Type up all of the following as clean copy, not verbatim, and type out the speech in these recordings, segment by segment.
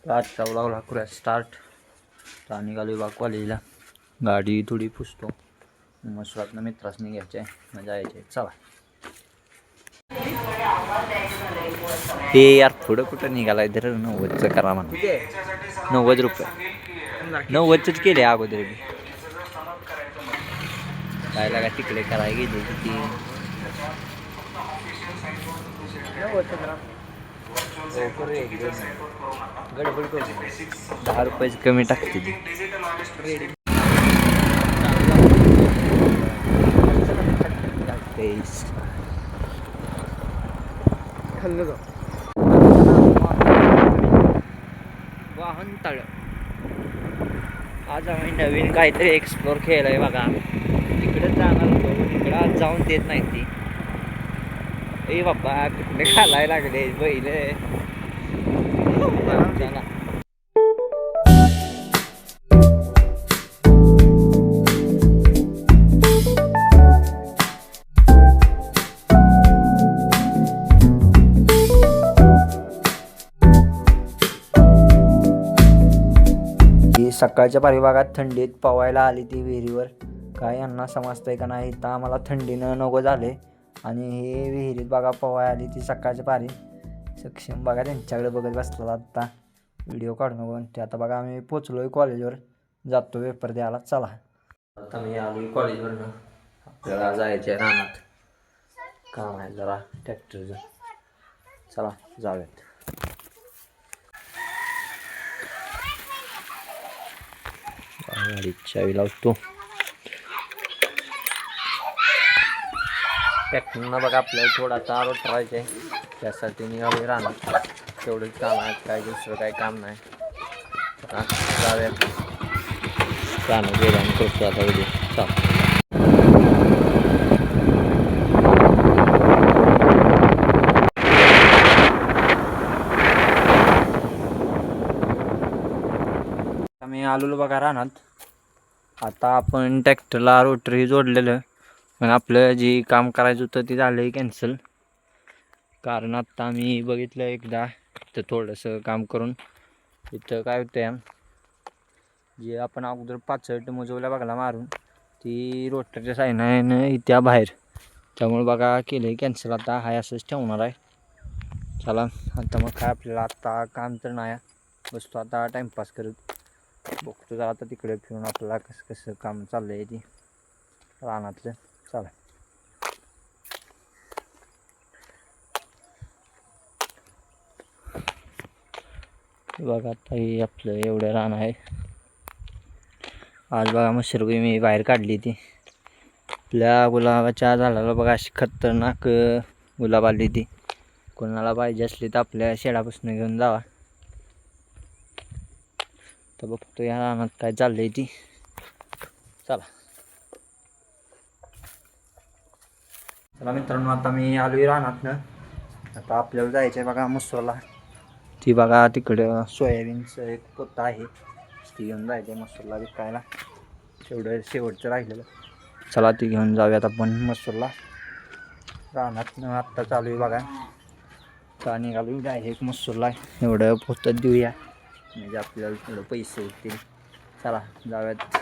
आजचा व्लॉग करूया स्टार्ट. तर निघालो बा कॉलेजला. गाडी थोडी पुसतो. मसुरातनं मित्रासनी घ्यायचे मग जायचे. चला. ते यार थोडं कुठं निघालाय तर 90चं करा म्हणा. 90 रुपये 90चंच केले अगोदर बी. काय लागा तिकडे करायला गेले किती गडबड करू 10 रुपयाचं कमी टाकते ती. वाहन तळ. आज आम्ही नवीन काहीतरी एक्सप्लोर केलंय बघा. तिकडे जाणार होतो, तिकडं आज जाऊन देत नाही ती. ए बाप्पा कुठले खालाय लागले बैल. चला. सकाळच्या परिभागात थंडीत पवायला आली ती विहिरीवर. काय यांना समजतंय का नाही. तर आम्हाला थंडीनं नको झाले आणि हे विहिरीत बघा पवाय आली ती सकाळच्या पारी. सक्षम बघा त्यांच्याकडे बघत बसला आत्ता व्हिडिओ काढून बघून. ते आता बघा आम्ही पोचलोय कॉलेजवर, जातो पेपर द्यायला. चला. आता मी आलोय कॉलेजवरनं. आपल्याला जायचं आहे रानात. काम आहे जरा ट्रॅक्टरचं. चला जाऊयात. गाडीत चावी लावतो. ट्रॅक्टरनं बघा आपल्याला थोडा चार उतरायचा आहे. त्यासाठी निघालोय रानात. तेवढंच काम आहे, काय दुसरं काही काम नाही. जाऊयात रानात गेलो आणि करतो आता व्हिडिओ. चला. आम्ही आलेलो बघा रानात. आता आपण ट्रॅक्टरला रोटरी जोडलेलं, पण आपलं जे काम करायचं होतं ते झालं आहे कॅन्सल. कारण आत्ता आम्ही बघितलं एकदा तर थोडंसं काम करून इथं काय होतं, जे आपण अगोदर पाचट मोजवल्या बघायला मारून ती रोटरच्या साईनं इत्या बाहेर. त्यामुळे बघा केलं आहे कॅन्सल. आता हाय असंच ठेवणार आहे. चला आता मग काय आपल्याला आत्ता काम तर नाही, बसतो आता टाईमपास करत. बघतो जरा आता तिकडे फिरून आपल्याला कसं कसं काम चाललं आहे ती रानातलं. चला. बघा आता हे आपलं एवढं रान आहे. आज बघा मशरूम मी बाहेर काढली ती. आपल्या गुलाबाच्या झाडाला बघा अशी खतरनाक गुलाब आली ती. कोणाला पाहिजे असली तर आपल्या शेडापासून घेऊन जावा. तर बघतो या रानात काय चाललंय ती. चला. चला मित्रांनो, आता मी आलोय रानातनं. आता आपल्याला जायचं आहे बघा मसूरला. ती बघा तिकडं सोयाबीनचं एक पोतं आहे, ती घेऊन जायचं आहे मसूरला विकायला. तेवढं शेवटचं राहिलेलं. चला ती घेऊन जाऊयात आपण मसूरला. रानातनं आत्ता चालू आहे बघा. का निघालो डायरेक्ट मसूरला. एवढं पोतं देऊया म्हणजे आपल्याला थोडं पैसे होतील. चला जाऊयात.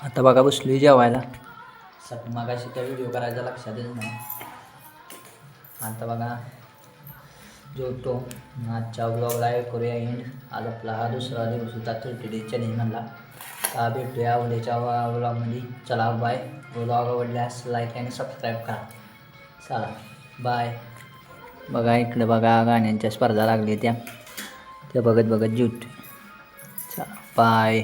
आता बघा बसलोय जेवायला. मगाशी त्या व्हिडिओ करायचा लक्षातच नाही. आता बघा जेवतो. आजच्या ब्लॉगला करूया एंड. आज आपला हा दुसरा दिवस होता 30 डेज चॅलेंज म्हणला. का भेटूया उद्याच्या ब्लॉगमध्ये. चला बाय. ब्लॉग आवडल्यास लाईक आणि सबस्क्राईब करा. चला बाय. बघा इकडे बघा गाण्यांच्या स्पर्धा लागल्या त्या बघत बघत जेवतो. चला बाय.